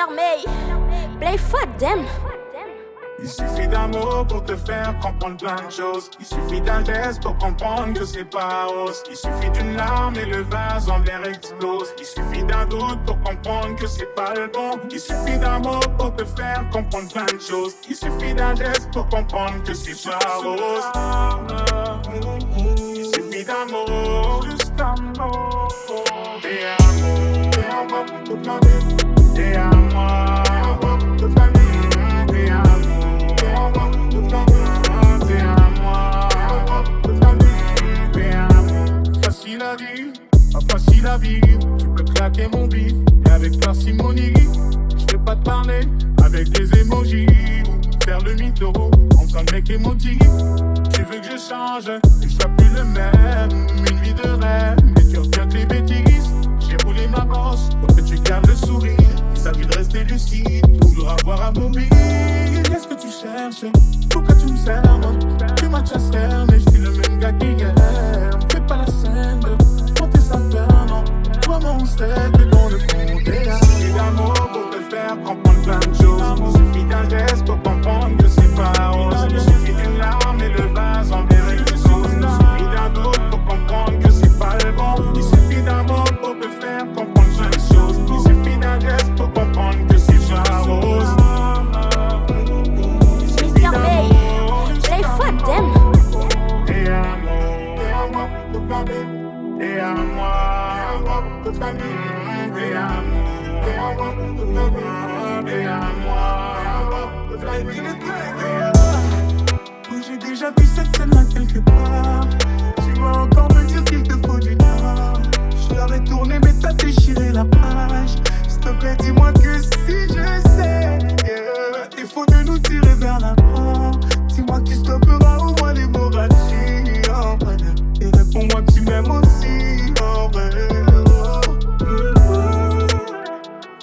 Mr. May, play for them. Il suffit d'un mot pour te faire comprendre plein de choses. Il suffit d'un geste pour comprendre que c'est pas rose. Il suffit d'une larme et le vase en verre explose. Il suffit d'un doute pour comprendre que c'est pas le bon. Il suffit d'un mot pour te faire comprendre plein de choses. Il suffit d'un geste pour comprendre que c'est pas rose. Il suffit d'un mot, juste un mot. T'es à moi toute ma vie. T'es à moi toute ma vie. T'es à moi. Facile à vivre, pas facile à vivre. Tu peux claquer mon bif et avec parcimonie. Je vais pas te parler avec des émojis ou faire le mytho en faisant le mec émotif. Tu veux que je change, que je sois plus le même. Une vie de rêve, mais tu retiens que les bêtises. J'ai roulé ma bosse pour que tu gardes le sourire. Il s'agit de rester lucide, toujours avoir un mobile. Qu'est-ce que tu cherches? Pourquoi tu me cernes? Tu m'as déjà cerné, je suis le même gars qu'hier. Fais pas la scène de pour tes affaires, non. Toi-même on sait que dans le fond t'es là. Il suffit d'un mot pour te faire comprendre plein de choses. Il suffit d'un geste pour comprendre que c'est pas rose. Il suffit d'une larme et le vase en verre explose. Il suffit d'un doute pour comprendre que c'est pas le bon. Il suffit d'un mot pour te faire comprendre plein de choses. Il suffit d'un geste pour comprendre que c'est pas rose. Mr. May, play for them. T'es à moi toute ma vie. T'es à moi toute ma vie. T'es à moi toute ma vie. T'es à moi toute ma vie. Oui, j'ai déjà vu cette scène-là quelque part. Tu vas encore me dire qu'il te faut du temps. Je leur ai tourné mais t'as déchiré la page. S'il te plaît dis-moi que si je sais, il faut de nous tirer vers l'avant. Dis-moi que tu stopperas au moins l'hémorragie, en vrai. Et réponds-moi que tu m'aimes aussi, en vrai.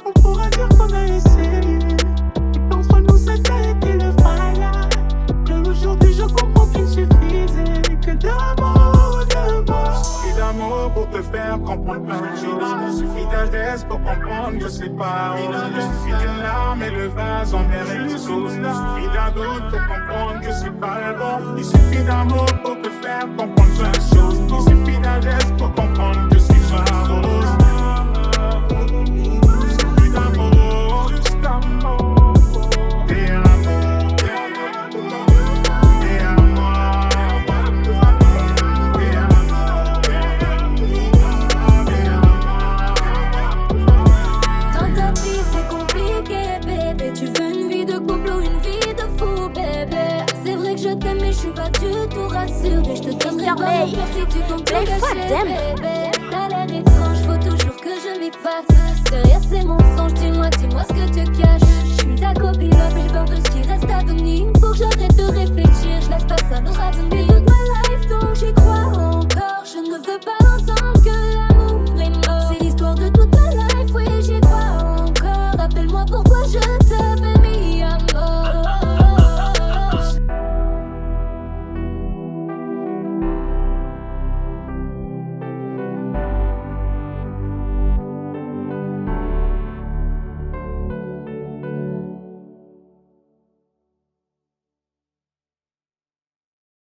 On pourra dire qu'on a essayé. Entre nous ça a été le fire. Mais aujourd'hui je comprends qu'il suffisait que d'amour, d'amour. Il suffit d'un mot pour te faire comprendre plein de choses. Il suffit d'un geste pour comprendre que c'est pas rose. Il suffit d'une larme et le vase en verre explose. Il suffit d'un doute pour comprendre que c'est pas le bon. Il suffit d'un mot pour te faire comprendre plein de choses. Il suffit d'un geste pour comprendre que c'est pas rose. Il suffit d'un mot, juste un mot. T'es à moi, t'es à moi, t'es à moi. Dans ta vie c'est compliqué bébé. Tu veux une vie de couple ou une vie de fou bébé. C'est vrai que je t'aime mais je suis pas du tout rassurée. Je te donnerai pas mon cœur si tu comptes Play le for cacher them. bébé. T'as l'air étrange, faut toujours que je m'y fasse. Derrière ces mensonges, dis-moi ce que tu caches. Je suis ta copilote mais j'ai peur de ce qui reste à venir. Faut que j'arrête de réfléchir, je laisse pas ça nous